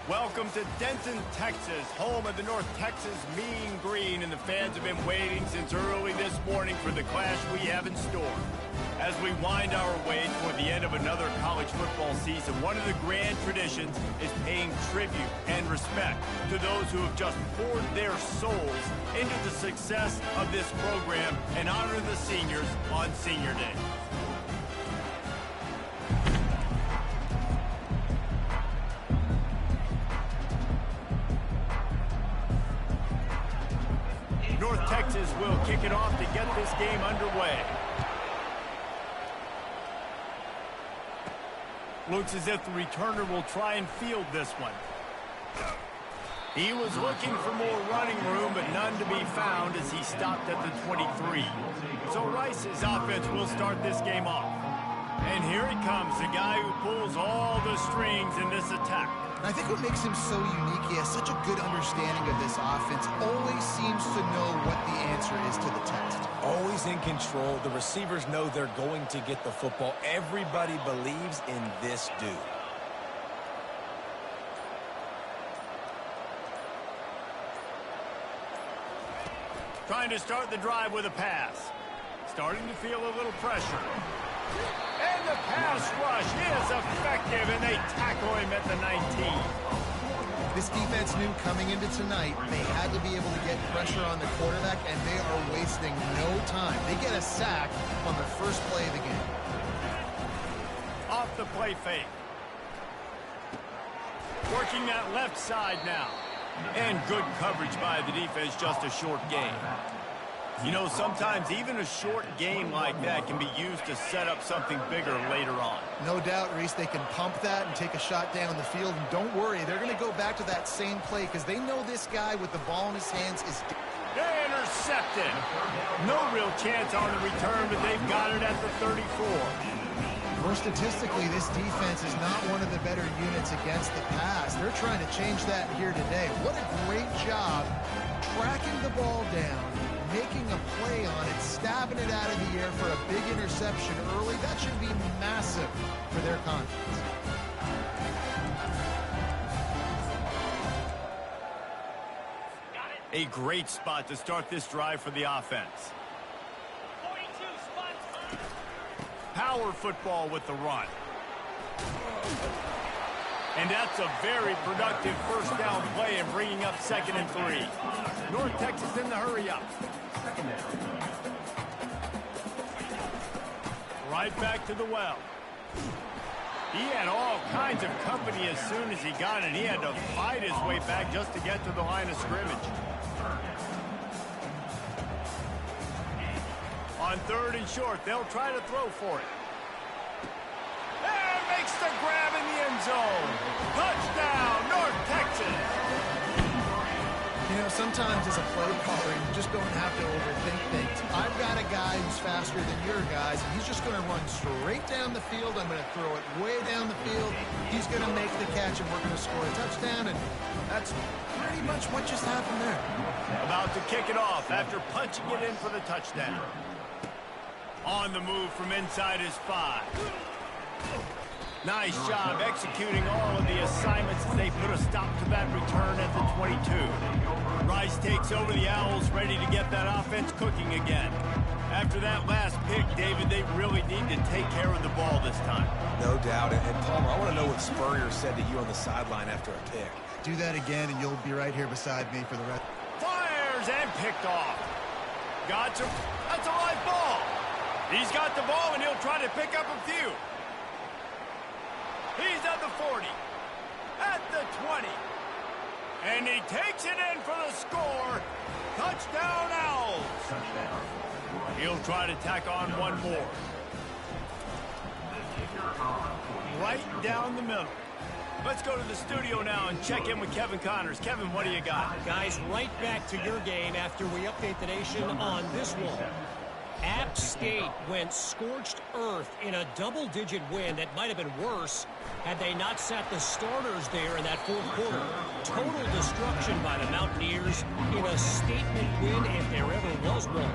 Welcome to Denton, Texas, home of the North Texas Mean Green, and the fans have been waiting since early this morning for the clash we have in store. As we wind our way toward the end of another college football season, one of the grand traditions is paying tribute and respect to those who have just poured their souls into the success of this program and honor the seniors on Senior Day. North Texas will kick it off to get this game underway. Looks as if the returner will try and field this one. He was looking for more running room, but none to be found as he stopped at the 23. So Rice's offense will start this game off. And here he comes, the guy who pulls all the strings in this attack. I think what makes him so unique, he has such a good understanding of this offense, always seems to know what the answer is to the test. Always in control. The receivers know they're going to get the football. Everybody believes in this dude. Trying to start the drive with a pass. Starting to feel a little pressure. And the pass rush is effective, and they tackle him at the 19. This defense knew coming into tonight they had to be able to get pressure on the quarterback, and they are wasting no time. They get a sack on the first play of the game. Off the play fake. Working that left side now. And good coverage by the defense, just a short game. You know, sometimes even a short game like that can be used to set up something bigger later on. No doubt, Reese, they can pump that and take a shot down the field. And don't worry, they're going to go back to that same play because they know this guy with the ball in his hands is... Intercepted. No real chance on the return, but they've got it at the 34. More statistically, this defense is not one of the better units against the pass. They're trying to change that here today. What a great job tracking the ball down, making a play on it, stabbing it out of the air for a big interception early. That should be massive for their confidence. A great spot to start this drive for the offense. Power football with the run. And that's a very productive first down play and bringing up 2nd and 3. North Texas in the hurry up. Right back to the well. He had all kinds of company as soon as he got it. He had to fight his way back just to get to the line of scrimmage. On 3rd and short, they'll try to throw for it. And makes the grab in the end zone. Touchdown, North Texas. You know, sometimes as a play caller, you just don't have to overthink things. I've got a guy who's faster than your guys, and he's just going to run straight down the field. I'm going to throw it way down the field. He's going to make the catch, and we're going to score a touchdown, and that's pretty much what just happened there. About to kick it off after punching it in for the touchdown. On the move from inside his 5. Nice job executing all of the assignments as they put a stop to that return at the 22. Rice takes over the Owls, ready to get that offense cooking again. After that last pick, David, they really need to take care of the ball this time. No doubt. And Palmer, I want to know what Spurrier said to you on the sideline after a pick. Do that again, and you'll be right here beside me for the rest. Fires and picked off. Gotcha. That's a live ball. He's got the ball, and he'll try to pick up a few. He's at the 40, at the 20, and he takes it in for the score. Touchdown, Owls. He'll try to tack on one more. Right down the middle. Let's go to the studio now and check in with Kevin Connors. Kevin, what do you got? Guys, right back to your game after we update the nation on this one. App State went scorched earth in a double-digit win that might have been worse had they not sat the starters there in that 4th quarter. Total destruction by the Mountaineers in a statement win if there ever was one.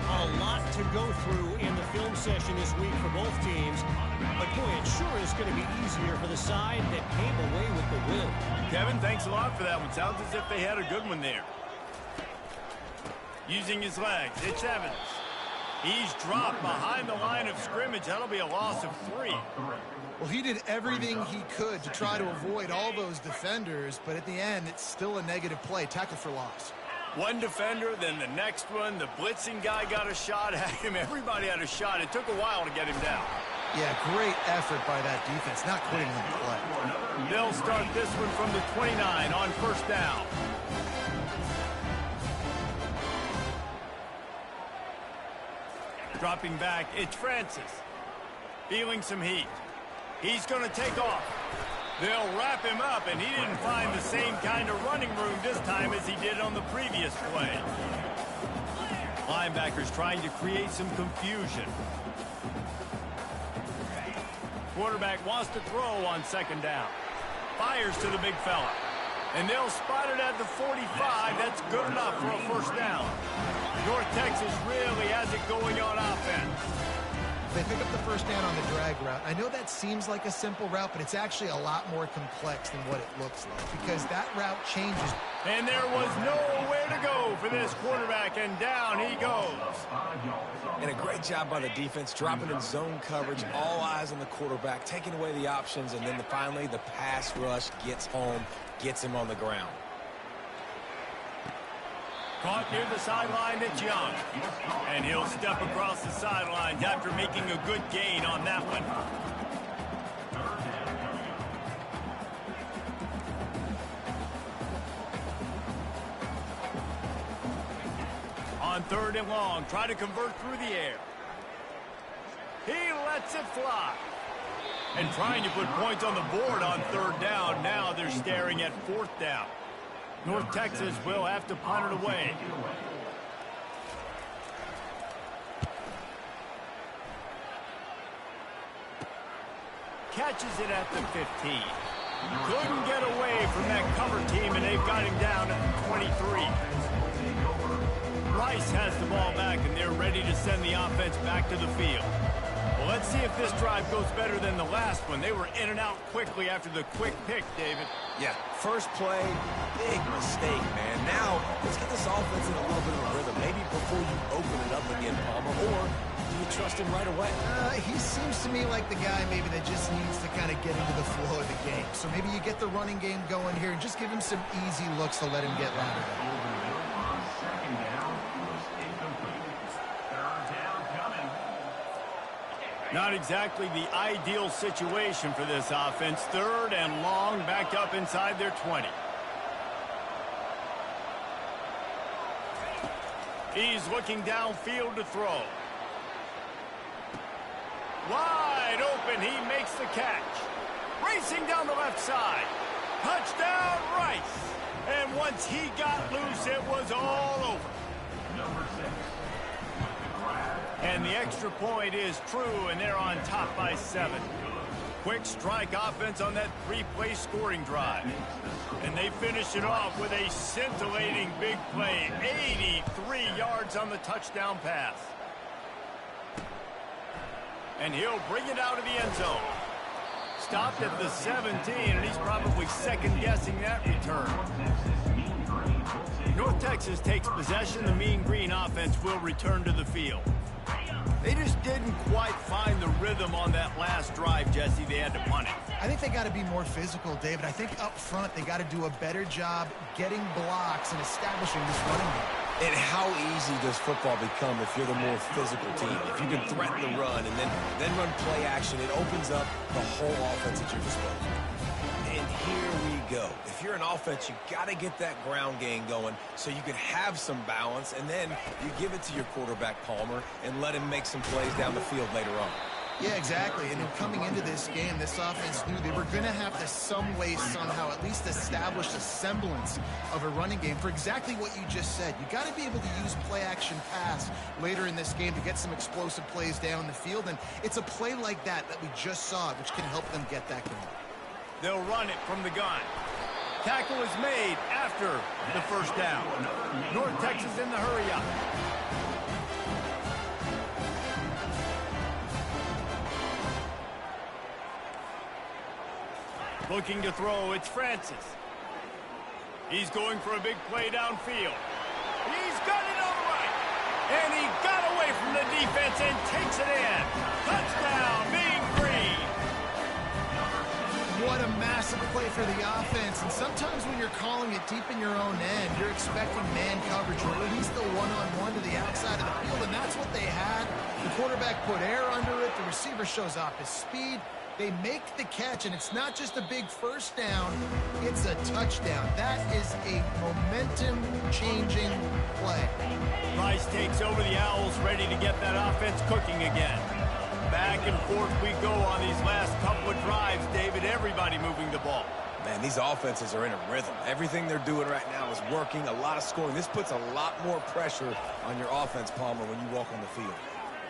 A lot to go through in the film session this week for both teams. But, boy, it sure is going to be easier for the side that came away with the win. Kevin, thanks a lot for that one. Sounds as if they had a good one there. Using his legs, it's Evans. He's dropped behind the line of scrimmage. That'll be a loss of 3. Well, he did everything he could to try to avoid all those defenders, but at the end, it's still a negative play. Tackle for loss. One defender, then the next one. The blitzing guy got a shot at him. Everybody had a shot. It took a while to get him down. Yeah, great effort by that defense, not quitting on the play. They'll start this one from the 29 on first down. Dropping back, it's Francis. Feeling some heat. He's going to take off. They'll wrap him up, and he didn't find the same kind of running room this time as he did on the previous play. Linebackers trying to create some confusion. Quarterback wants to throw on second down. Fires to the big fella. And they'll spot it at the 45. That's good enough for a first down. North Texas really has it going on offense. They pick up the first down on the drag route. I know that seems like a simple route, but it's actually a lot more complex than what it looks like because that route changes. And there was nowhere to go for this quarterback, and down he goes. And a great job by the defense, dropping in zone coverage, all eyes on the quarterback, taking away the options, and then finally the pass rush gets home, gets him on the ground. Caught near the sideline, it's Young. And he'll step across the sidelines after making a good gain on that one. On third and long, try to convert through the air. He lets it fly. And trying to put points on the board on third down. Now they're staring at fourth down. North Texas will have to punt it away. Catches it at the 15. Couldn't get away from that cover team, and they've got him down at the 23. Rice has the ball back, and they're ready to send the offense back to the field. Well, let's see if this drive goes better than the last one. They were in and out quickly after the quick pick, David. Yeah, first play, big mistake, man. Now, let's get this offense in a little bit of a rhythm. Maybe before you open it up again, Palmer, or do you trust him right away? He seems to me like the guy maybe that just needs to kind of get into the flow of the game. So maybe you get the running game going here and just give him some easy looks to let him get rounded up. Not exactly the ideal situation for this offense. Third and long, backed up inside their 20. He's looking downfield to throw. Wide open, he makes the catch. Racing down the left side. Touchdown, Rice. And once he got loose, it was all over. Number 6. And the extra point is true, and they're on top by 7. Quick strike offense on that 3-play scoring drive. And they finish it off with a scintillating big play. 83 yards on the touchdown pass. And he'll bring it out of the end zone. Stopped at the 17, and he's probably second-guessing that return. North Texas takes possession. The Mean Green offense will return to the field. They just didn't quite find the rhythm on that last drive, Jesse. They had to punt it. I think they got to be more physical, David. I think up front they got to do a better job getting blocks and establishing this running game. And how easy does football become if you're the more physical team? If you can threaten the run and then run play action, it opens up the whole offense at your disposal. And here we go. If you're an offense, you got to get that ground game going so you can have some balance, and then you give it to your quarterback, Palmer, and let him make some plays down the field later on. Yeah, exactly. And then coming into this game, this offense knew they were going to have to some way, somehow, at least establish a semblance of a running game for exactly what you just said. You got to be able to use play-action pass later in this game to get some explosive plays down the field, and it's a play like that we just saw, which can help them get that going. They'll run it from the gun. Tackle is made after the first down. North Texas in the hurry up. Looking to throw, it's Francis. He's going for a big play downfield. He's got it all right. And he got away from the defense and takes it in. Touchdown, Mean Green. What a massive play for the offense. And sometimes when you're calling it deep in your own end, you're expecting man coverage or at least the one-on-one to the outside of the field, and that's what they had. The quarterback put air under it. The receiver shows off his speed. They make the catch, and it's not just a big first down, it's a touchdown. That is a momentum-changing play. Rice takes over the Owls, ready to get that offense cooking again. Back and forth we go on these last couple of drives, David. Everybody moving the ball. Man, these offenses are in a rhythm. Everything they're doing right now is working, a lot of scoring. This puts a lot more pressure on your offense, Palmer, when you walk on the field.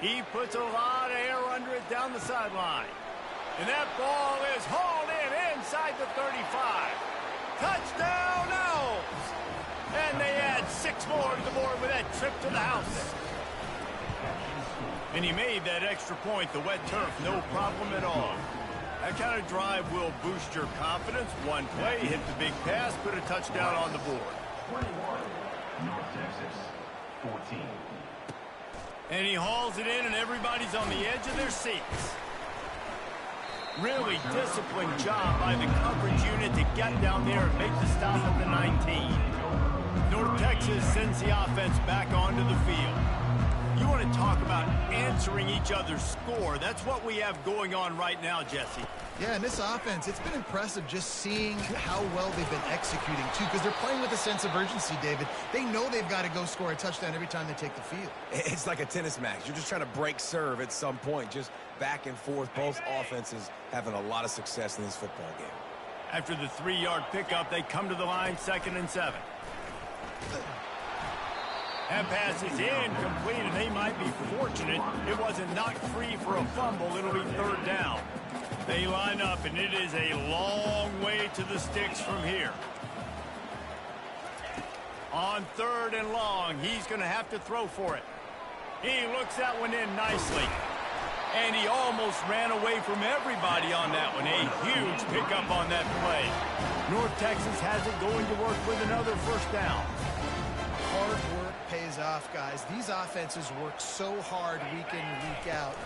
He puts a lot of air under it down the sideline. And that ball is hauled in inside the 35. Touchdown, Owls! And they add 6 more to the board with that trip to the house. And he made that extra point, the wet turf, no problem at all. That kind of drive will boost your confidence. One play, hit the big pass, put a touchdown on the board. 21, North Texas, 14. And he hauls it in, and everybody's on the edge of their seats. Really disciplined job by the coverage unit to get down there and make the stop at the 19. North Texas sends the offense back onto the field. You want to talk about answering each other's score. That's what we have going on right now, Jesse. Yeah, and this offense, it's been impressive just seeing how well they've been executing, too, because they're playing with a sense of urgency, David. They know they've got to go score a touchdown every time they take the field. It's like a tennis match. You're just trying to break serve at some point, just back and forth. Both offenses having a lot of success in this football game. After the 3-yard pickup, they come to the line, 2nd and 7. That pass is incomplete, and they might be fortunate it wasn't knocked free for a fumble. It'll be 3rd down. They line up, and it is a long way to the sticks from here. On 3rd and long, he's going to have to throw for it. He looks that one in nicely. And he almost ran away from everybody on that one. A huge pickup on that play. North Texas has it going to work with another 1st down. Hard work pays off, guys. These offenses work so hard week in, week out,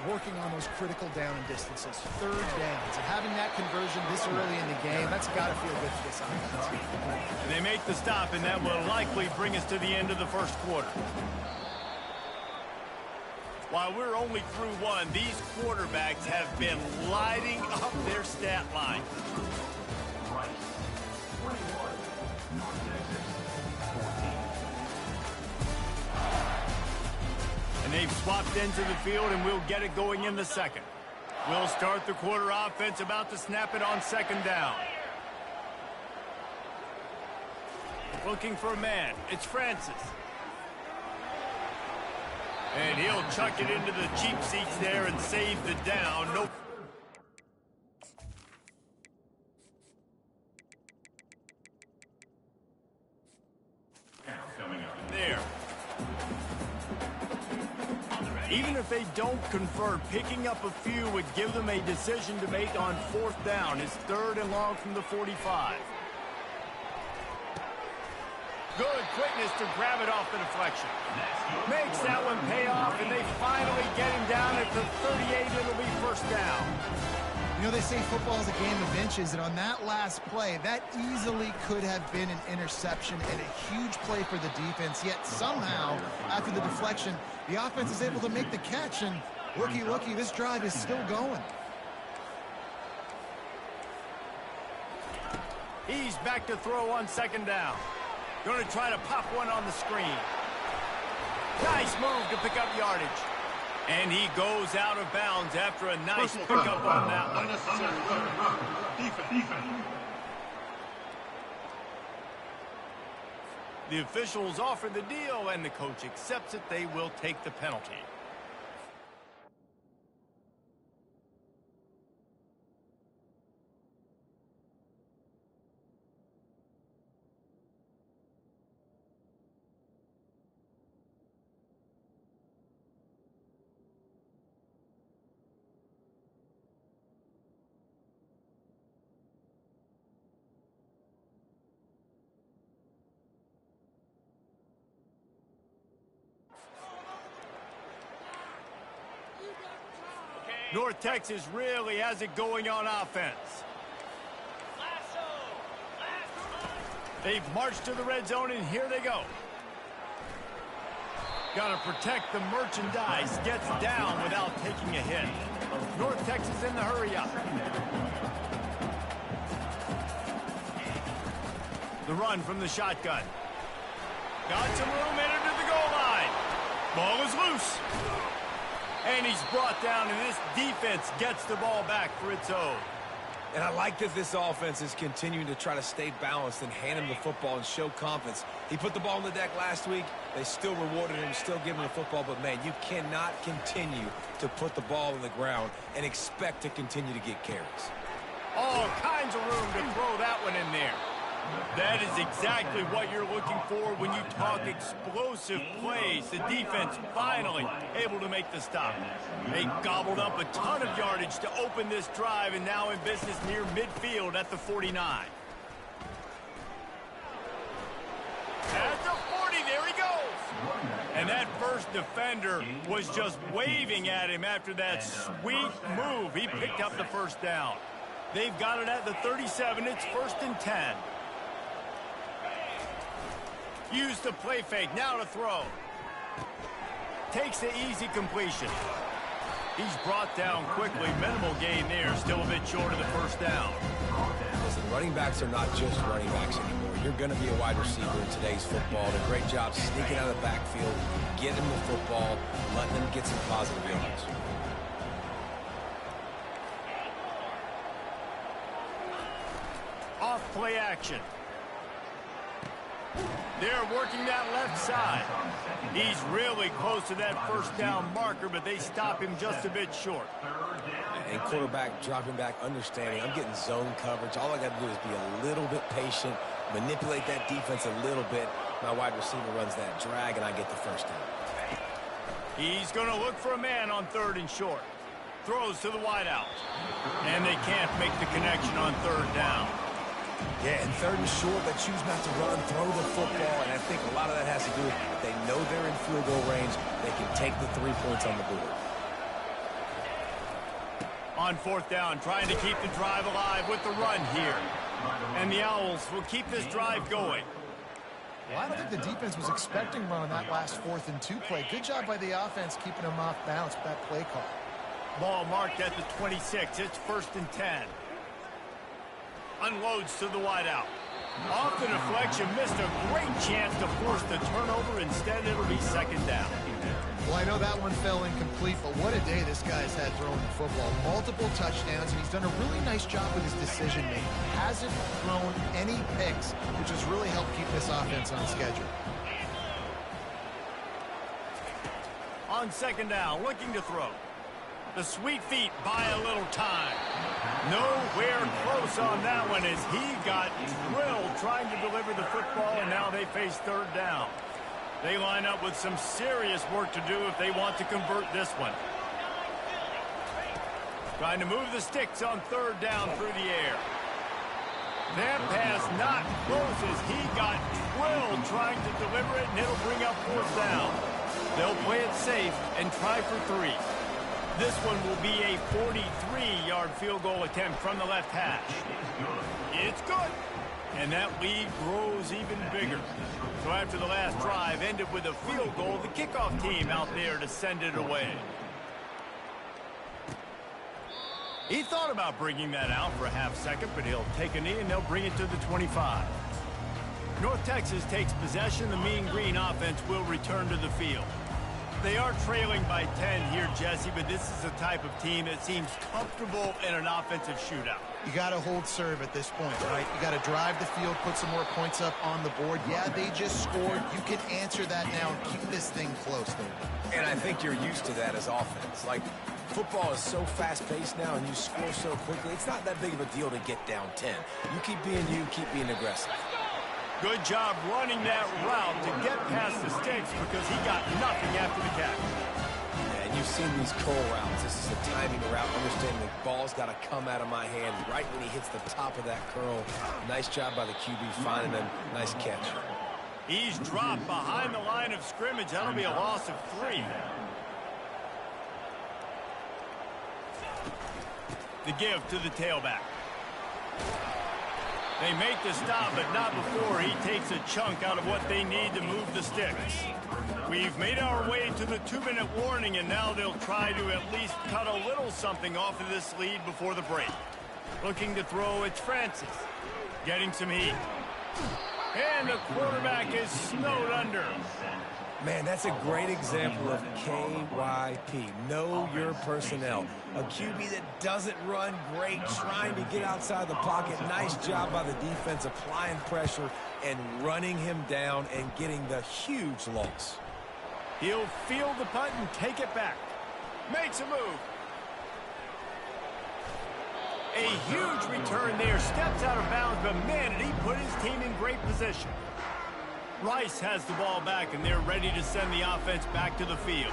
working on those critical down and distances, 3rd downs, and having that conversion this early in the game, that's got to feel good for this offense. And they make the stop, and that will likely bring us to the end of the 1st quarter. While we're only through one, these quarterbacks have been lighting up their stat line. And they've swapped into the field, and we'll get it going in the 2nd. We'll start the quarter offense, about to snap it on 2nd down. Looking for a man. It's Francis. And he'll chuck it into the cheap seats there and save the down. Nope. There. Even if they don't convert, picking up a few would give them a decision to make on 4th down. It's 3rd and long from the 45. Good quickness to grab it off the deflection. Makes that one pay off, and they finally get him down at the 38. It'll be 1st down. You know, they say football is a game of inches, and on that last play, that easily could have been an interception and a huge play for the defense, yet somehow, after the deflection, the offense is able to make the catch, and looky, this drive is still going. He's back to throw on 2nd down. Going to try to pop one on the screen. Nice move to pick up yardage. And he goes out of bounds after a nice pickup on that one. The officials offer the deal, and the coach accepts it. They will take the penalty. North Texas really has it going on offense. They've marched to the red zone, and here they go. Got to protect the merchandise. Gets down without taking a hit. North Texas in the hurry up. The run from the shotgun. Got some room, headed to the goal line. Ball is loose. And he's brought down, and this defense gets the ball back for its own. And I like that this offense is continuing to try to stay balanced and hand him the football and show confidence. He put the ball on the deck last week. They still rewarded him, still giving him the football. But, man, you cannot continue to put the ball on the ground and expect to continue to get carries. All kinds of room to throw that one in there. That is exactly what you're looking for when you talk explosive plays. The defense finally able to make the stop. They gobbled up a ton of yardage to open this drive, and now in business near midfield at the 49. At the 40, there he goes. And that first defender was just waving at him after that sweet move. He picked up the first down. They've got it at the 37. It's 1st and 10. Use the play fake, now to throw. Takes the easy completion. He's brought down quickly. Minimal gain there, still a bit short of the first down. Listen, running backs are not just running backs anymore. You're going to be a wide receiver in today's football. Did a great job sneaking out of the backfield, getting them the football, letting them get some positive yards. Off play action. They're working that left side. He's really close to that first down marker, but they stop him just a bit short. And quarterback dropping back, understanding I'm getting zone coverage. All I got to do is be a little bit patient, manipulate that defense a little bit. My wide receiver runs that drag, and I get the first down. He's going to look for a man on 3rd and short. Throws to the wideout. And they can't make the connection on 3rd down. Yeah, and 3rd and short, they choose not to run, throw the football, and I think a lot of that has to do with they know they're in field goal range. They can take the 3 points on the board. On 4th down, trying to keep the drive alive with the run here. And the Owls will keep this drive going. Well, I don't think the defense was expecting run on that last 4th and 2 play. Good job by the offense keeping them off balance with that play call. Ball marked at the 26. It's 1st and 10. Unloads to the wideout. Off the deflection, missed a great chance to force the turnover. Instead, it'll be 2nd down. Well, I know that one fell incomplete, but what a day this guy's had throwing the football. Multiple touchdowns, and he's done a really nice job with his decision-making. Hasn't thrown any picks, which has really helped keep this offense on schedule. On 2nd down, looking to throw. The sweet feet buy a little time. Nowhere close on that one as he got drilled trying to deliver the football, and now they face 3rd down. They line up with some serious work to do if they want to convert this one. Trying to move the sticks on 3rd down through the air. That pass not close as he got drilled trying to deliver it, and it'll bring up 4th down. They'll play it safe and try for 3. This one will be a 43-yard field goal attempt from the left hash. It's good. And that lead grows even bigger. So after the last drive ended with a field goal, the kickoff team out there to send it away. He thought about bringing that out for a half second, but he'll take a knee and they'll bring it to the 25. North Texas takes possession. The Mean Green offense will return to the field. They are trailing by 10 here, Jesse, but this is a type of team that seems comfortable in an offensive shootout. You got to hold serve at this point, right? You got to drive the field, put some more points up on the board. Yeah, they just scored. You can answer that now and keep this thing close, though. And I think you're used to that as offense. Like, football is so fast-paced now and you score so quickly, it's not that big of a deal to get down 10. You keep being you, keep being aggressive. Good job running that route to get past the sticks because he got nothing after the catch. Yeah, and you've seen these curl routes. This is a timing route. Understanding the ball's got to come out of my hand right when he hits the top of that curl. Nice job by the QB finding him. Nice catch. He's dropped behind the line of scrimmage. That'll be a loss of 3. The give to the tailback. They make the stop, but not before he takes a chunk out of what they need to move the sticks. We've made our way to the 2-minute warning, and now they'll try to at least cut a little something off of this lead before the break. Looking to throw, it's Francis. Getting some heat. And the quarterback is snowed under. Man, that's a great example of KYP. Know your personnel. A QB that doesn't run great, trying to get outside the pocket. Nice job by the defense applying pressure and running him down and getting the huge loss. He'll field the punt and take it back. Makes a move. A huge return there. Steps out of bounds, but man, did he put his team in great position. Rice has the ball back, and they're ready to send the offense back to the field.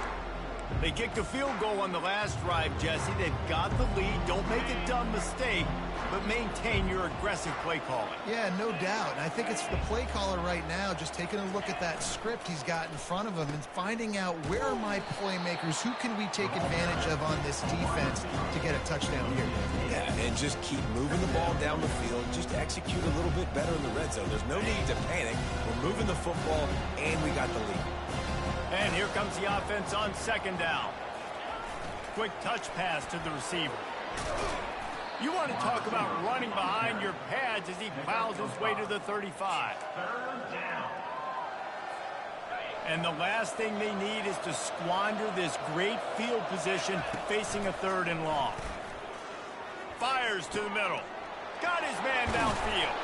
They kicked a field goal on the last drive, Jesse. They've got the lead. Don't make a dumb mistake, but maintain your aggressive play calling. Yeah, no doubt. And I think it's the play caller right now just taking a look at that script he's got in front of him and finding out where are my playmakers, who can we take advantage of on this defense to get a touchdown here. Yeah, and just keep moving the ball down the field. Just execute a little bit better in the red zone. There's no need to panic. We're moving the football, and we got the lead. And here comes the offense on second down. Quick touch pass to the receiver. You want to talk about running behind your pads as he plows his way to the 35. And the last thing they need is to squander this great field position facing a 3rd and long. Fires to the middle. Got his man downfield.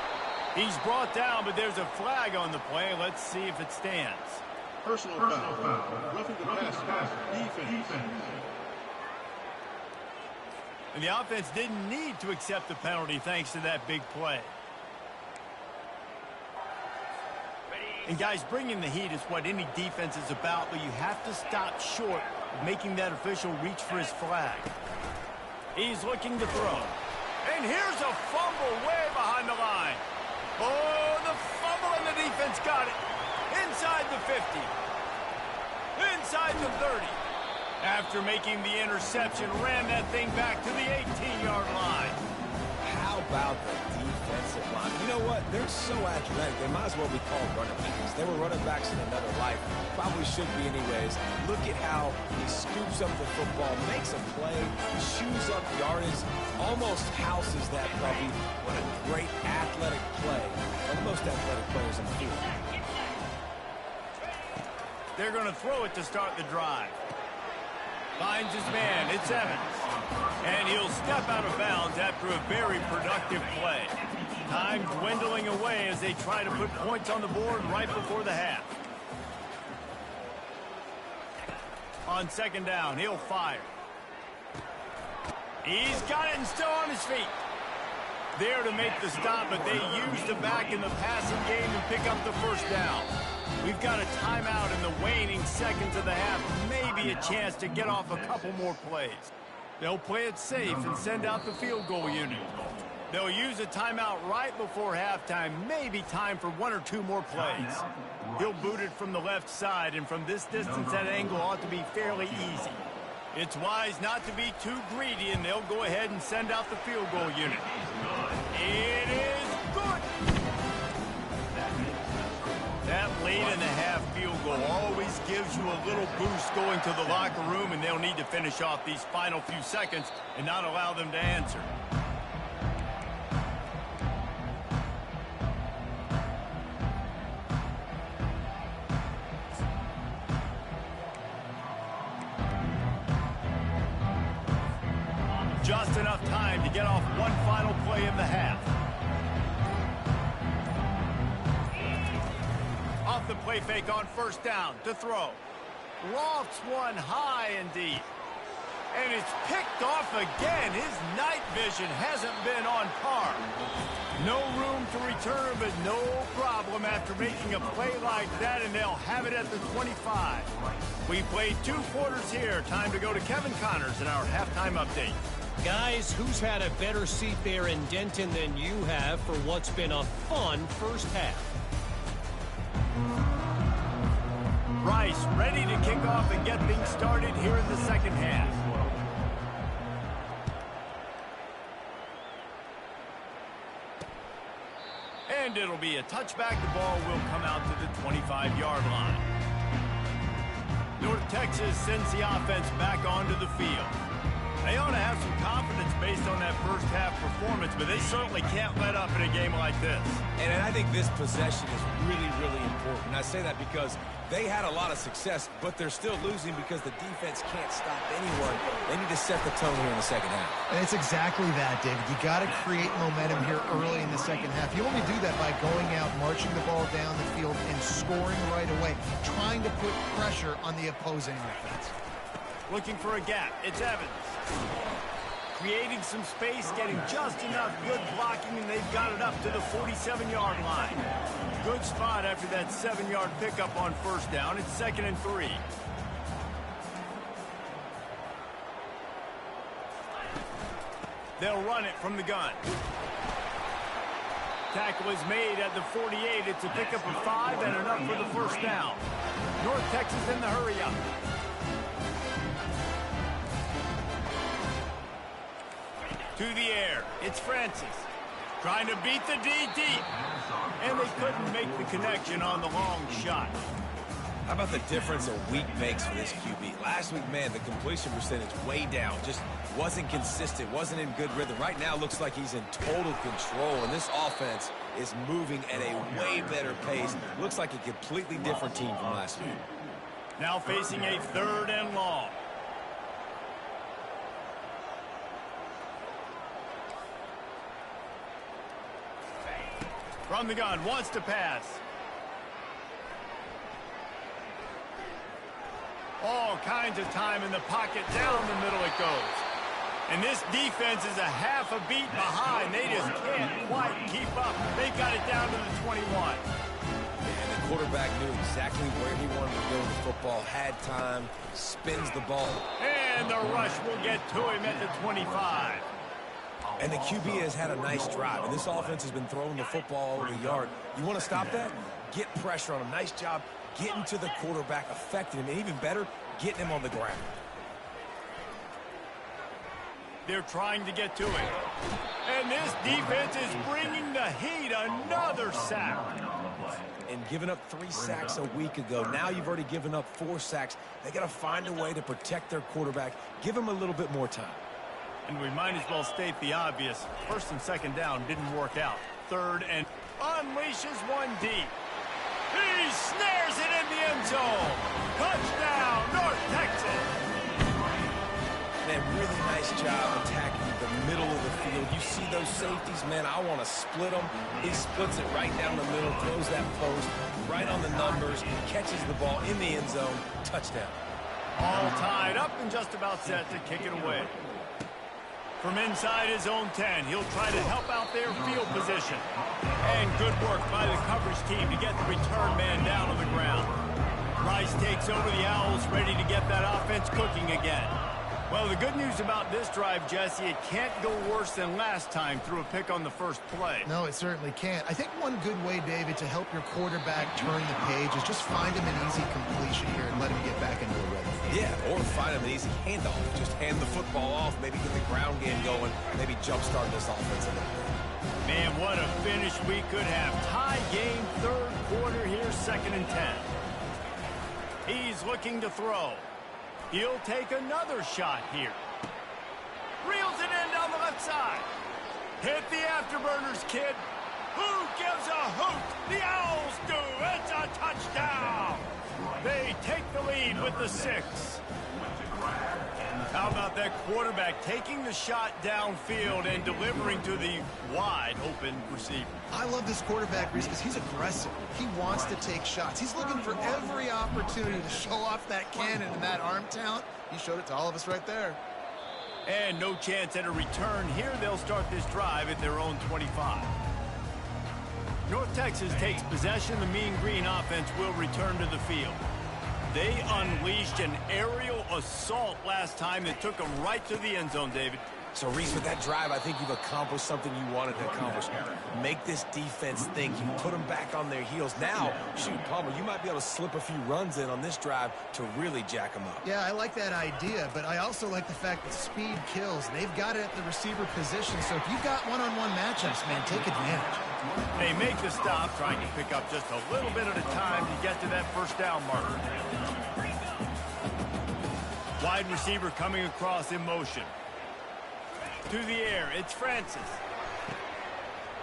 He's brought down, but there's a flag on the play. Let's see if it stands. Personal foul. Roughing the passer. Defense. And the offense didn't need to accept the penalty thanks to that big play. And guys, bringing the heat is what any defense is about, but you have to stop short of making that official reach for his flag. He's looking to throw. And here's a fumble way behind the line. Oh, the fumble, and the defense got it. Inside the 50. Inside the 30. After making the interception, ran that thing back to the 18-yard line. How about the defensive line? You know what? They're so athletic, they might as well be called running backs. They were running backs in another life. Probably should be anyways. Look at how he scoops up the football, makes a play, chews up yardage, almost houses that puppy. What a great athletic play. One of the most athletic players in the field. They're going to throw it to start the drive. Finds his man. It's Evans. And he'll step out of bounds after a very productive play. Time dwindling away as they try to put points on the board right before the half. On second down, he'll fire. He's got it and still on his feet. There to make the stop, but they used the back in the passing game and pick up the first down. We've got a timeout in the waning seconds of the half. Maybe a chance to get off a couple more plays. They'll play it safe and send out the field goal unit. They'll use a timeout right before halftime. Maybe time for 1 or 2 more plays. He'll boot it from the left side, and from this distance, that angle ought to be fairly easy. It's wise not to be too greedy, and they'll go ahead and send out the field goal unit. It is good. That late-in-the-half field goal always gives you a little boost going to the locker room, and they'll need to finish off these final few seconds and not allow them to answer. Just enough time to get off one final play of the half. Off the play fake on first down to throw. Lofts one high and deep. And it's picked off again. His night vision hasn't been on par. No room to return, but no problem after making a play like that, and they'll have it at the 25. We played 2 quarters here. Time to go to Kevin Connors in our halftime update. Guys, who's had a better seat there in Denton than you have for what's been a fun first half? Rice ready to kick off and get things started here in the second half. And it'll be a touchback. The ball will come out to the 25-yard line. North Texas sends the offense back onto the field. They ought to have some confidence based on that first half performance, but they certainly can't let up in a game like this. And I think this possession is really, really important. I say that because they had a lot of success, but they're still losing because the defense can't stop anyone. They need to set the tone here in the second half. And it's exactly that, David. You got to create momentum here early in the second half. You only do that by going out, marching the ball down the field, and scoring right away, trying to put pressure on the opposing offense. Looking for a gap. It's Evans. Creating some space, getting just enough good blocking, and they've got it up to the 47-yard line. Good spot after that 7-yard pickup on first down. It's 2nd and 3. They'll run it from the gun. Tackle is made at the 48. It's a pickup of 5 and enough for the first down. North Texas in the hurry-up. To the air, it's Francis. Trying to beat the D deep. And they couldn't make the connection on the long shot. How about the difference a week makes for this QB? Last week, man, the completion percentage way down. Just wasn't consistent, wasn't in good rhythm. Right now, looks like he's in total control, and this offense is moving at a way better pace. Looks like a completely different team from last week. Now facing a 3rd and long. From the gun, wants to pass. All kinds of time in the pocket, down the middle it goes. And this defense is a half a beat behind. They just can't quite keep up. They got it down to the 21. And the quarterback knew exactly where he wanted to go with the football, had time, spins the ball. And the rush will get to him at the 25. And the QB has had a nice drive, and this offense has been throwing the football over the yard. You want to stop that? Get pressure on him. Nice job getting to the quarterback, affecting him, and even better, getting him on the ground. They're trying to get to it. And this defense is bringing the heat. Another sack. And giving up 3 sacks a week ago. Now you've already given up 4 sacks. They got to find a way to protect their quarterback. Give him a little bit more time. And we might as well state the obvious. 1st and 2nd down didn't work out. 3rd and unleashes one deep. He snares it in the end zone. Touchdown, North Texas. Man, really nice job attacking the middle of the field. You see those safeties, man, I want to split them. He splits it right down the middle, throws that post, right on the numbers, catches the ball in the end zone. Touchdown. All tied up and just about set to kick it away. From inside his own 10, he'll try to help out their field position. And good work by the coverage team to get the return man down on the ground. Rice takes over the Owls, ready to get that offense cooking again. Well, the good news about this drive, Jesse, it can't go worse than last time through a pick on the first play. No, it certainly can't. I think one good way, David, to help your quarterback turn the page is just find him an easy completion here and let him get back into a rhythm. Yeah, or find him an easy handoff. Just hand the football off, maybe get the ground game going, maybe jumpstart this offense a little bit. Man, what a finish we could have. Tie game, 3rd quarter here, 2nd and 10. He's looking to throw. He'll take another shot here. Reels it in down the left side. Hit the afterburners, kid. Who gives a hoot? The Owls do. It's a touchdown. They take the lead with the 6. How about that quarterback taking the shot downfield and delivering to the wide open receiver? I love this quarterback, Reese, because he's aggressive. He wants to take shots. He's looking for every opportunity to show off that cannon and that arm talent. He showed it to all of us right there. And no chance at a return here. They'll start this drive at their own 25. North Texas takes possession. The Mean Green offense will return to the field. They unleashed an aerial assault last time that took them right to the end zone, David. So, Reese, with that drive, I think you've accomplished something you wanted to accomplish. Make this defense think. You put them back on their heels. Now, shoot, Palmer, you might be able to slip a few runs in on this drive to really jack them up. Yeah, I like that idea, but I also like the fact that speed kills. They've got it at the receiver position, so if you've got one-on-one matchups, man, take advantage. They make the stop, trying to pick up just a little bit at a time to get to that first down marker. Wide receiver coming across in motion. To the air, it's Francis.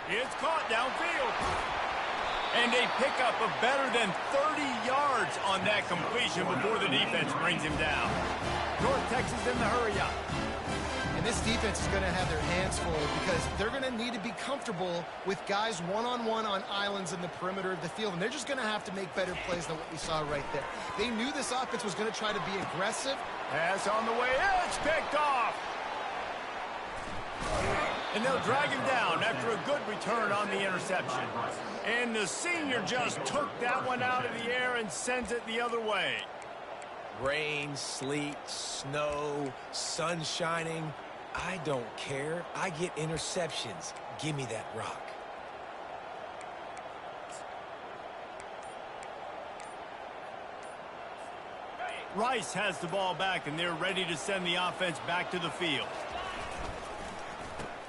It's caught downfield. And they pick up a better than 30 yards on that completion before the defense brings him down. North Texas in the hurry up. And this defense is going to have their hands full because they're going to need to be comfortable with guys one-on-one on islands in the perimeter of the field. And they're just going to have to make better plays than what we saw right there. They knew this offense was going to try to be aggressive. Pass on the way. It's picked off. And they'll drag him down after a good return on the interception. And the senior just took that one out of the air and sends it the other way. Rain, sleet, snow, sun shining. I don't care. I get interceptions. Give me that rock. Rice has the ball back, and they're ready to send the offense back to the field.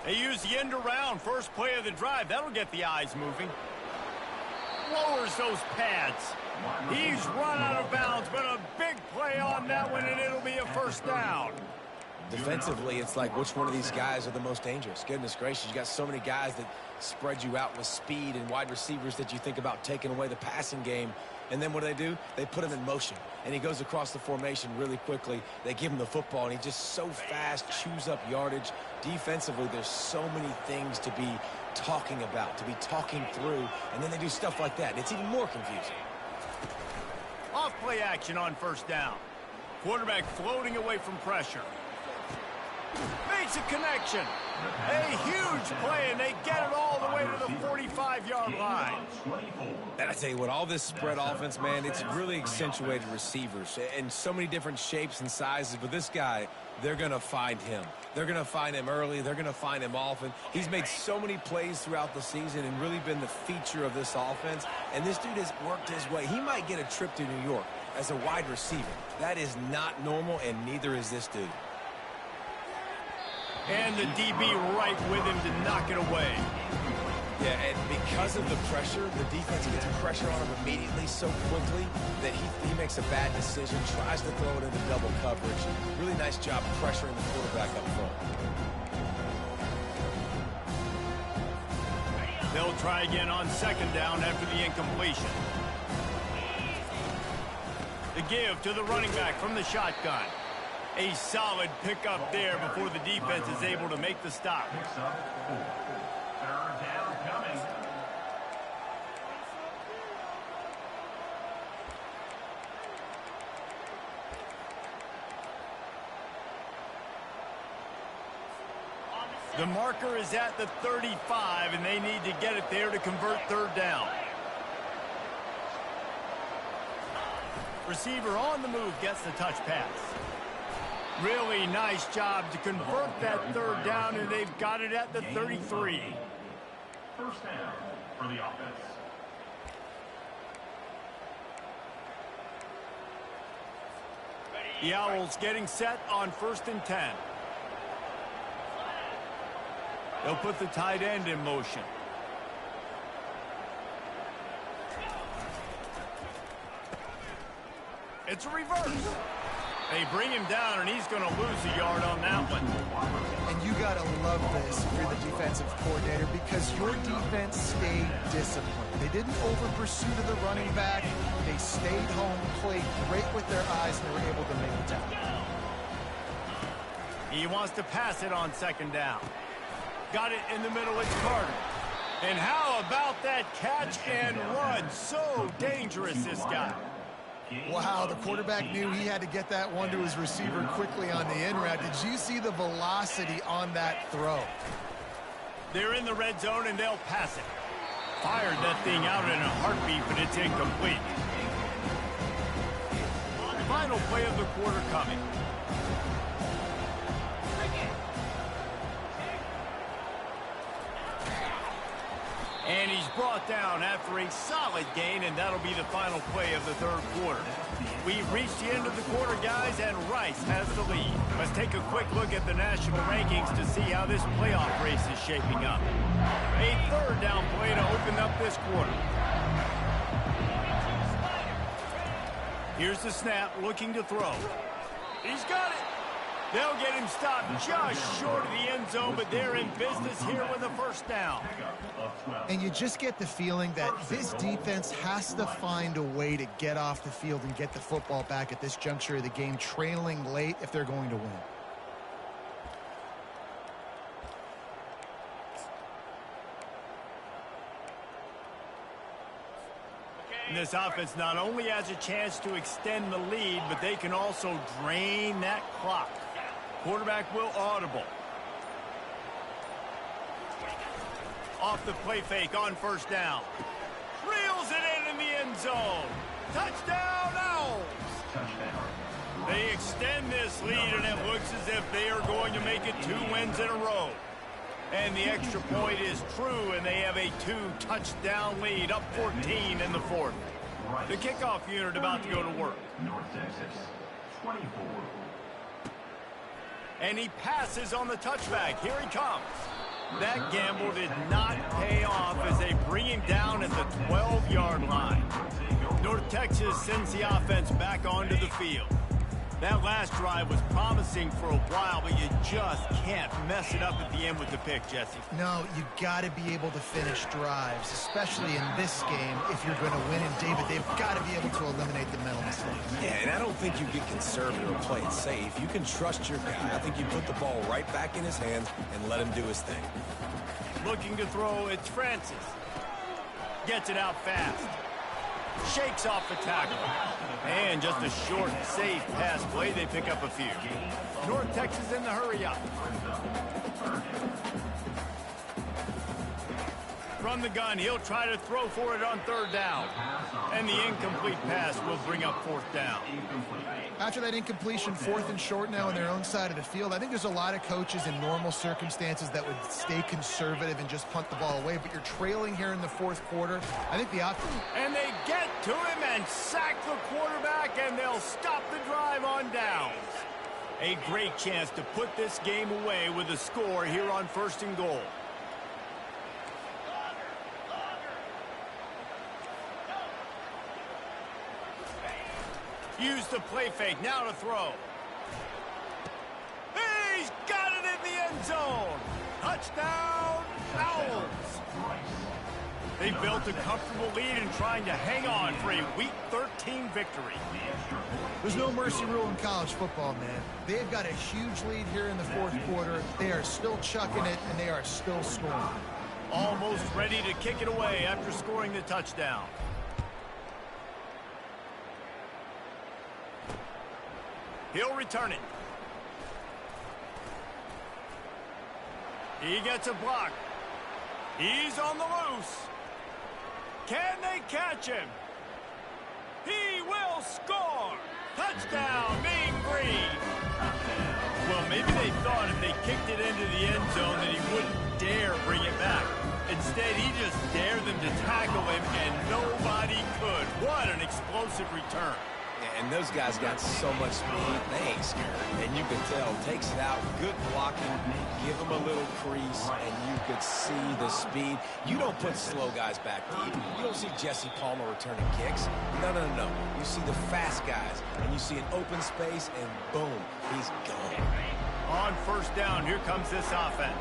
They use the end around, first play of the drive. That'll get the eyes moving. Lowers those pads. He's run out of bounds, but a big play on that one, and it'll be a first down. Defensively, it's like which one of these guys are the most dangerous? Goodness gracious, you got so many guys that spread you out with speed and wide receivers that you think about taking away the passing game. And then what do? They put him in motion, and he goes across the formation really quickly. They give him the football, and he just so fast, chews up yardage. Defensively, there's so many things to be talking about, to be talking through, and then they do stuff like that. It's even more confusing. Off play action on first down. Quarterback floating away from pressure. Makes a connection. A huge play, and they get it all the way to the 45-yard line. And I tell you what, all this spread offense, man, it's really accentuated receivers in so many different shapes and sizes. But this guy, they're going to find him. They're going to find him early. They're going to find him often. He's made so many plays throughout the season and really been the feature of this offense. And this dude has worked his way. He might get a trip to New York as a wide receiver. That is not normal, and neither is this dude. And the DB right with him to knock it away. Yeah, and because of the pressure, the defense gets pressure on him immediately so quickly that he makes a bad decision, tries to throw it into double coverage. Really nice job pressuring the quarterback up front. They'll try again on second down after the incompletion. The give to the running back from the shotgun. A solid pickup there before the defense is able to make the stop. Picks up 4. Third down coming. The marker is at the 35, and they need to get it there to convert third down. Receiver on the move gets the touch pass. Really nice job to convert that third down, and they've got it at the 33. First down for the offense. The Owls getting set on 1st and 10. They'll put the tight end in motion. It's a reverse. They bring him down, and he's going to lose a yard on that one. And you got to love this if you're the defensive coordinator because your defense stayed disciplined. They didn't over-pursue to the running back. They stayed home, played great with their eyes, and they were able to make the tackle. He wants to pass it on second down. Got it in the middle, it's Carter. And how about that catch and run? So dangerous, this guy. Wow, the quarterback knew he had to get that one to his receiver quickly on the in route. Did you see the velocity on that throw? They're in the red zone, and they'll pass it. Fired that thing out in a heartbeat, but it's incomplete. Final play of the quarter coming. And he's brought down after a solid gain, and that'll be the final play of the third quarter. We've reached the end of the quarter, guys, and Rice has the lead. Let's take a quick look at the national rankings to see how this playoff race is shaping up. A third down play to open up this quarter. Here's the snap, looking to throw. He's got it. They'll get him stopped just short of the end zone, but they're in business here with a first down. And you just get the feeling that this defense has to find a way to get off the field and get the football back at this juncture of the game, trailing late if they're going to win. This offense not only has a chance to extend the lead, but they can also drain that clock. Quarterback will audible. Off the play fake on first down. Reels it in the end zone. Touchdown, Owls! They extend this lead, and it looks as if they are going to make it 2 wins in a row. And the extra point is true, and they have a 2-touchdown lead, up 14 in the fourth. The kickoff unit about to go to work. North Texas, 24. And he passes on the touchback. Here he comes. That gamble did not pay off as they bring him down at the 12-yard line. North Texas sends the offense back onto the field. That last drive was promising for a while, but you just can't mess it up at the end with the pick, Jesse. No, you got to be able to finish drives, especially in this game if you're going to win. And David, they've got to be able to eliminate the mental mistakes. Yeah, and I don't think you get conservative or play it safe. You can trust your guy. I think you put the ball right back in his hands and let him do his thing. Looking to throw, it's Francis. Gets it out fast. Shakes off the tackle. And just a short, safe pass play. They pick up a few. North Texas in the hurry up. From the gun, he'll try to throw for it on third down. And the incomplete pass will bring up fourth down. After that incompletion, 4th and short now on their own side of the field, I think there's a lot of coaches in normal circumstances that would stay conservative and just punt the ball away. But you're trailing here in the fourth quarter. I think the offense... And they get to him and sack the quarterback, and they'll stop the drive on downs. A great chance to put this game away with a score here on 1st and goal. Use the play fake, now to throw. He's got it in the end zone. Touchdown, Owls. They built a comfortable lead and trying to hang on for a Week 13 victory. There's no mercy rule in college football, man. They've got a huge lead here in the fourth quarter. They are still chucking it, and they are still scoring. Almost ready to kick it away after scoring the touchdown. He'll return it. He gets a block. He's on the loose. Can they catch him? He will score. Touchdown, Mean Green. Well, maybe they thought if they kicked it into the end zone that he wouldn't dare bring it back. Instead, he just dared them to tackle him, and nobody could. What an explosive return. And those guys got so much speed, they ain't scared. And you can tell, takes it out, good blocking, give them a little crease, and you could see the speed. You don't put slow guys back deep. You don't see Jesse Palmer returning kicks. No, no, no, no. You see the fast guys, and you see an open space, and boom, he's gone. On first down, here comes this offense.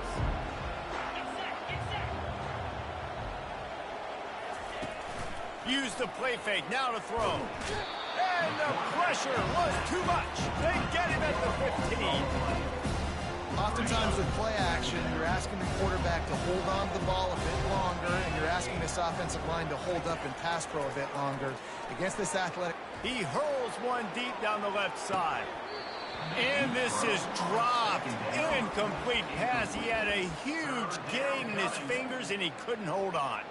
Use the play fake, now to throw. And the pressure was too much. They get him at the 15. Oftentimes with play action, you're asking the quarterback to hold on to the ball a bit longer, and you're asking this offensive line to hold up and pass pro a bit longer. Against this athletic... He hurls one deep down the left side. And this is dropped. Incomplete pass. He had a huge gain in his fingers, and he couldn't hold on.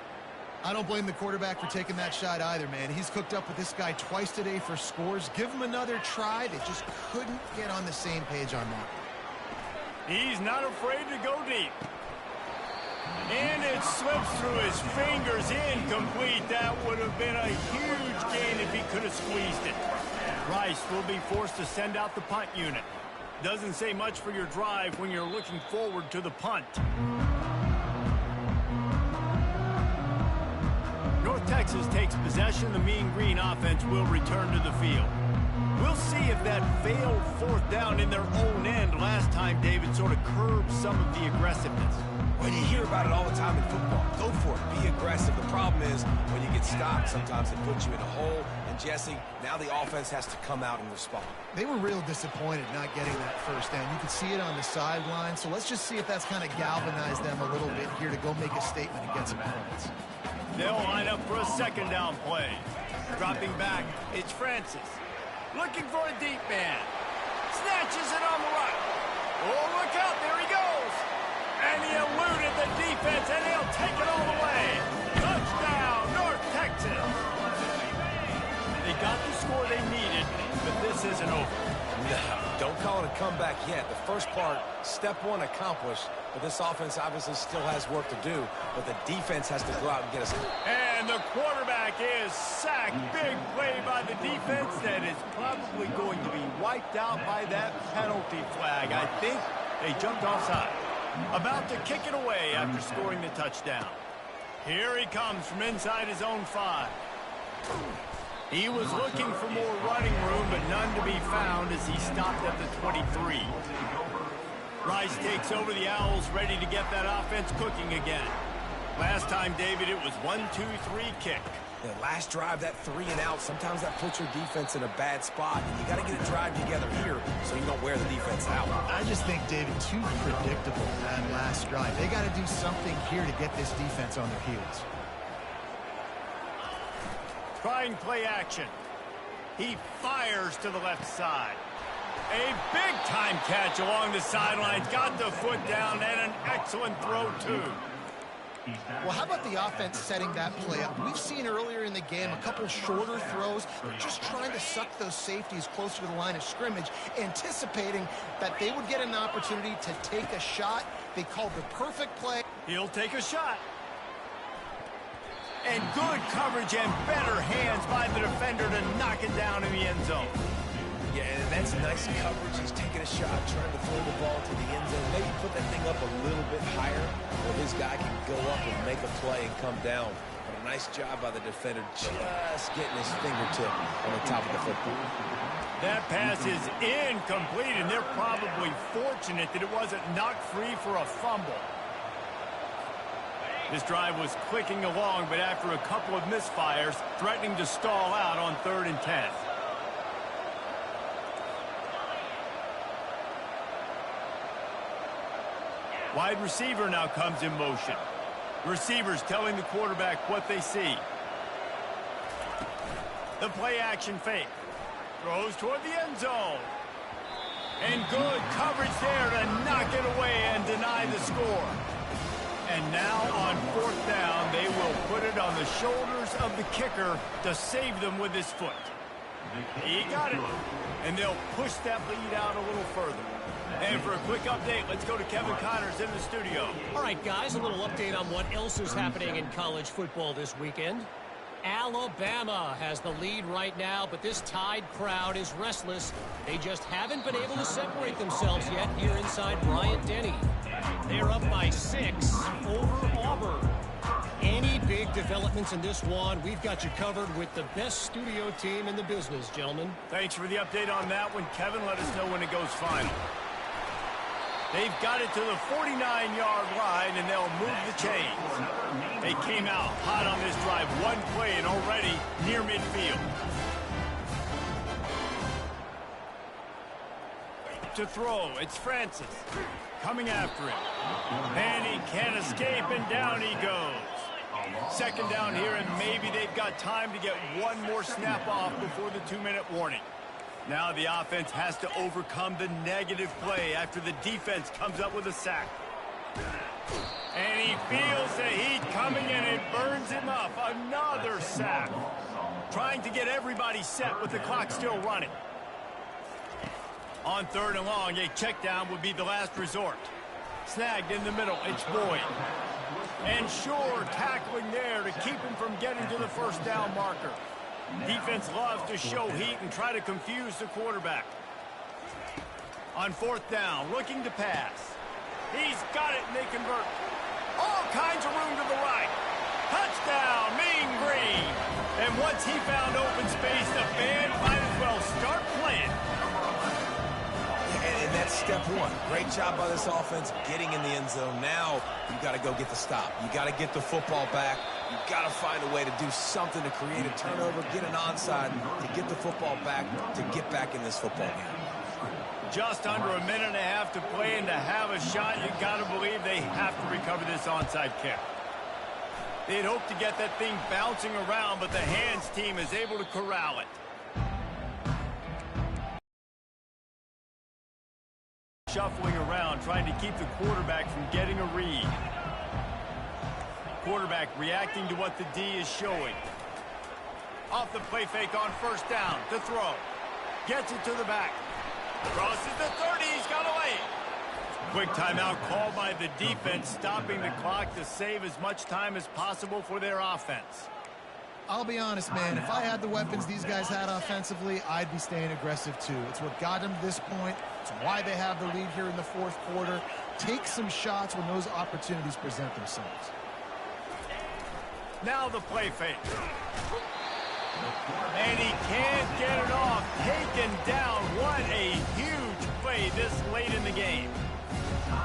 I don't blame the quarterback for taking that shot either, man. He's cooked up with this guy twice today for scores. Give him another try. They just couldn't get on the same page on that. He's not afraid to go deep. And his It slips through his fingers, incomplete. That would have been a huge gain if he could have squeezed it. Rice will be forced to send out the punt unit. Doesn't say much for your drive when you're looking forward to the punt. North Texas takes possession. The Mean Green offense will return to the field. We'll see if that failed fourth down in their own end last time, David, sort of curbed some of the aggressiveness. When you hear about it all the time in football, go for it. Be aggressive. The problem is when you get stopped, sometimes it puts you in a hole. And, Jesse, now the offense has to come out and respond. They were real disappointed not getting that first down. You could see it on the sideline. So let's just see if that's kind of galvanized them a little bit here to go make a statement and get some points. They'll line up for a second down play. Dropping back, it's Francis. Looking for a deep man. Snatches it on the right. Oh, look out, there he goes. And he eluded the defense, and he'll take it all the way. Touchdown, North Texas. They got the score they needed, but this isn't over. No, don't call it a comeback yet. The first part, step one accomplished, but this offense obviously still has work to do, but the defense has to go out and get us. And the quarterback is sacked. Big play by the defense that is probably going to be wiped out by that penalty flag. I think they jumped offside. About to kick it away after scoring the touchdown. Here he comes from inside his own 5. He was looking for more running room, but none to be found as he stopped at the 23. Rice takes over the Owls, ready to get that offense cooking again. Last time, David, it was 1-2-3 kick. The last drive, that 3 and out, sometimes that puts your defense in a bad spot, and you got to get a drive together here so you don't wear the defense out. I just think, David, too predictable that last drive. They got to do something here to get this defense on their heels. Trying play action. He fires to the left side. A big-time catch along the sidelines. Got the foot down and an excellent throw, too. Well, how about the offense setting that play up? We've seen earlier in the game a couple shorter throws. They're just trying to suck those safeties closer to the line of scrimmage, anticipating that they would get an opportunity to take a shot. They called the perfect play. He'll take a shot. And good coverage and better hands by the defender to knock it down in the end zone. Yeah, and that's nice coverage. He's taking a shot, trying to throw the ball to the end zone. Maybe put that thing up a little bit higher where his guy can go up and make a play and come down. But a nice job by the defender just getting his fingertip on the top of the football. That pass is incomplete, and they're probably fortunate that it wasn't knocked free for a fumble. This drive was clicking along, but after a couple of misfires, threatening to stall out on 3rd and 10. Wide receiver now comes in motion. Receivers telling the quarterback what they see. The play action fake. Throws toward the end zone. And good coverage there to knock it away and deny the score. And now on 4th down, they will put it on the shoulders of the kicker to save them with his foot. He got it. And they'll push that lead out a little further. And for a quick update, let's go to Kevin Connors in the studio. All right, guys, a little update on what else is happening in college football this weekend. Alabama has the lead right now, but this Tide crowd is restless. They just haven't been able to separate themselves yet here inside Bryant-Denny. They're up by 6 over Auburn. Any big developments in this one, we've got you covered with the best studio team in the business, gentlemen. Thanks for the update on that one, Kevin. Let us know when it goes final. They've got it to the 49-yard line, and they'll move the chains. They came out hot on this drive. One play and already near midfield. To throw, it's Francis. Coming after him. And he can't escape, and down he goes. Second down here, and maybe they've got time to get one more snap off before the 2-minute warning. Now the offense has to overcome the negative play after the defense comes up with a sack. And he feels the heat coming, and it burns him up. Another sack. Trying to get everybody set with the clock still running. On 3rd and long, a check down would be the last resort. Snagged in the middle, it's Boyd. And sure, tackling there to keep him from getting to the first down marker. Defense loves to show heat and try to confuse the quarterback. On fourth down, looking to pass. He's got it, and they convert. All kinds of room to the right. Touchdown, Mean Green. And once he found open space, the band might as well start playing. And that's step one. Great job by this offense getting in the end zone. Now you got to go get the stop. You got to get the football back. You got to find a way to do something to create a turnover, get an onside, to get the football back, to get back in this football game. Just under a minute and a half to play, and to have a shot, you got to believe they have to recover this onside kick. They'd hope to get that thing bouncing around, but the hands team is able to corral it. Shuffling around, trying to keep the quarterback from getting a read. Quarterback reacting to what the D is showing. Off the play fake on first down to throw. Gets it to the back. Crosses the 30, he's got away. Quick timeout called by the defense, stopping the clock to save as much time as possible for their offense. I'll be honest, man, if I had the weapons these guys had offensively, I'd be staying aggressive too. It's what got them to this point. It's why they have the lead here in the fourth quarter. Take some shots when those opportunities present themselves. Now the play fake. And he can't get it off. Taken down. What a huge play this late in the game.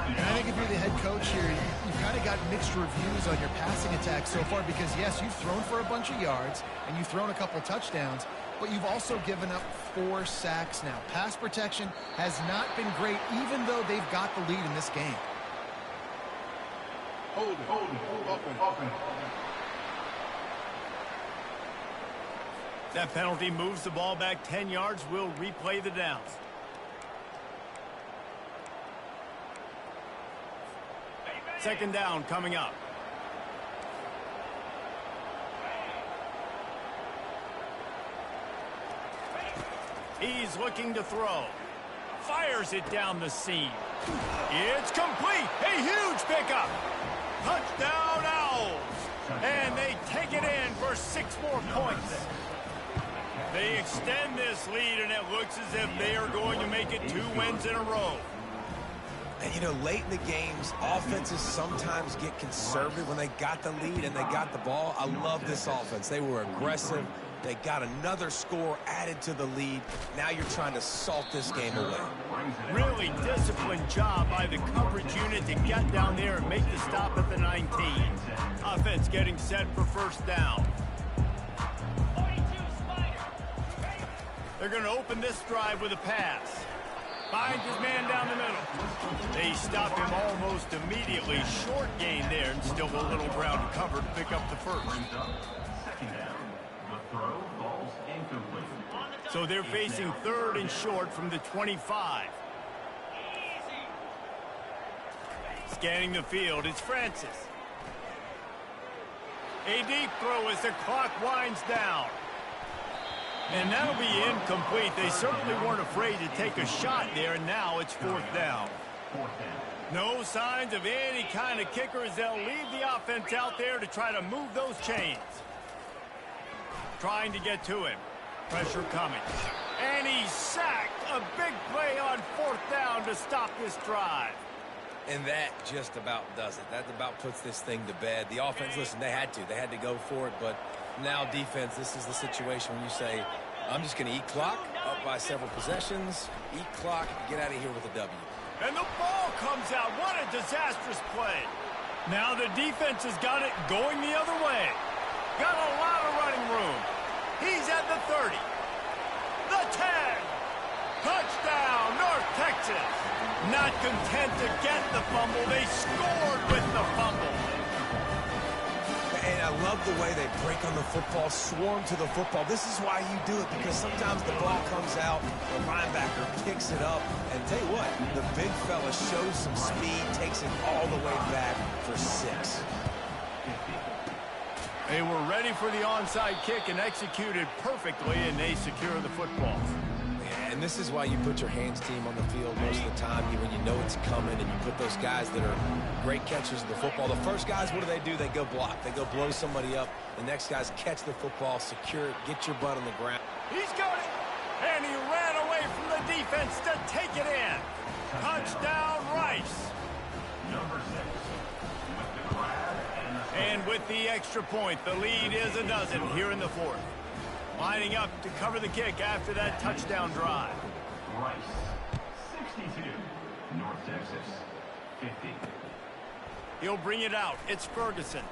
And I think if you're the head coach here, you've kind of got mixed reviews on your passing attack so far because, yes, you've thrown for a bunch of yards and you've thrown a couple of touchdowns, but you've also given up 4 sacks now. Pass protection has not been great, even though they've got the lead in this game. Hold it. Open. That penalty moves the ball back 10 yards. We'll replay the downs. Second down coming up. He's looking to throw. Fires it down the seam. It's complete. A huge pickup. Touchdown Owls. And they take it in for 6 more points. They extend this lead, and it looks as if they are going to make it 2 wins in a row. And, you know, late in the games, offenses sometimes get conservative when they got the lead and they got the ball. I love this offense. They were aggressive. They got another score added to the lead. Now you're trying to salt this game away. Really disciplined job by the coverage unit to get down there and make the stop at the 19. Offense getting set for first down. They're going to open this drive with a pass. Finds his man down the middle. They stop him almost immediately. Short gain there, and still a little ground to cover to pick up the first. Second down. The throw falls incomplete. So they're facing third and short from the 25. Scanning the field, it's Francis. A deep throw as the clock winds down. And that'll be incomplete. They certainly weren't afraid to take a shot there, and now it's fourth down. No signs of any kind of kicker as they'll leave the offense out there to try to move those chains. Trying to get to him. Pressure coming. And he's sacked. A big play on fourth down to stop this drive. And that just about does it. That about puts this thing to bed. The offense, listen, they had to go for it, but now defense, this is the situation when you say, I'm just going to eat clock, up by several possessions, eat clock, get out of here with a W. And the ball comes out. What a disastrous play. Now the defense has got it going the other way. Got a lot of running room. He's at the 30. The 10. Touchdown, North Texas. Not content to get the fumble, they scored with the fumble. And I love the way they break on the football, swarm to the football. This is why you do it, because sometimes the ball comes out, the linebacker picks it up, and tell you what, the big fella shows some speed, takes it all the way back for 6. They were ready for the onside kick and executed perfectly, and they secure the football. And and this is why you put your hands team on the field most of the time when you know it's coming, and you put those guys that are great catchers of the football. The first guys, what do? They go block. They go blow somebody up. The next guys catch the football, secure it, get your butt on the ground. He's got it, and he ran away from the defense to take it in. Touchdown, Rice. Number 6 with the grab And with the extra point, the lead is a dozen here in the fourth. Lining up to cover the kick after that touchdown drive. Rice, 62. North Texas, 50. He'll bring it out. It's Ferguson.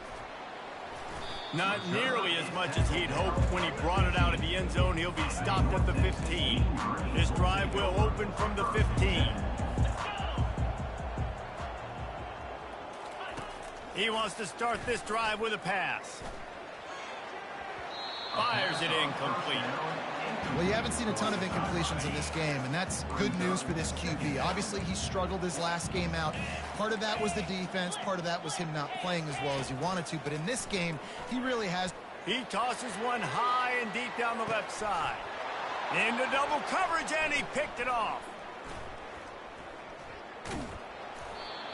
Not nearly as much as he'd hoped when he brought it out of the end zone. He'll be stopped at the 15. This drive will open from the 15. He wants to start this drive with a pass. Fires it incomplete. Well, you haven't seen a ton of incompletions in this game, and that's good news for this QB. Obviously, he struggled his last game out. Part of that was the defense. Part of that was him not playing as well as he wanted to. But in this game, he really has. He tosses one high and deep down the left side. Into double coverage, and he picked it off.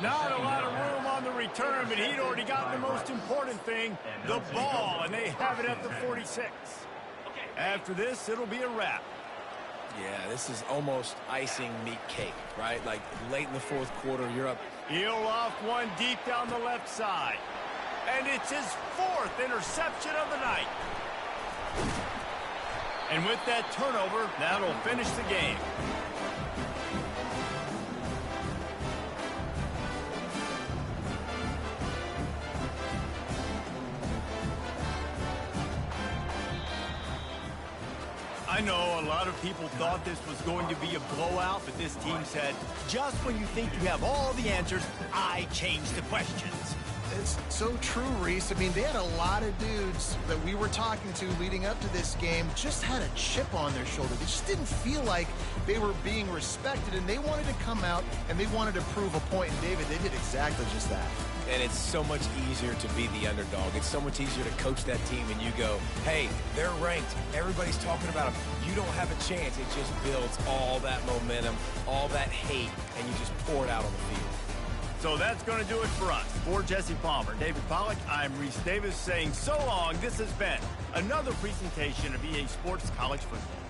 Not a lot of room on the return, but he'd already gotten the most important thing, the ball, and they have it at the 46. After this, it'll be a wrap. Yeah, this is almost icing meat cake, right? Like late in the fourth quarter, you're up. He'll off one deep down the left side. And it's his 4th interception of the night. And with that turnover, that'll finish the game. I know a lot of people thought this was going to be a blowout, but this team said, just when you think you have all the answers, I change the questions. It's so true, Reese. I mean, they had a lot of dudes that we were talking to leading up to this game just had a chip on their shoulder. They just didn't feel like they were being respected, and they wanted to come out and they wanted to prove a point. And David, they did exactly just that. And it's so much easier to be the underdog. It's so much easier to coach that team and you go, hey, they're ranked. Everybody's talking about them. You don't have a chance. It just builds all that momentum, all that hate, and you just pour it out on the field. So that's going to do it for us. For Jesse Palmer, David Pollack, I'm Reese Davis saying so long. This has been another presentation of EA Sports College Football.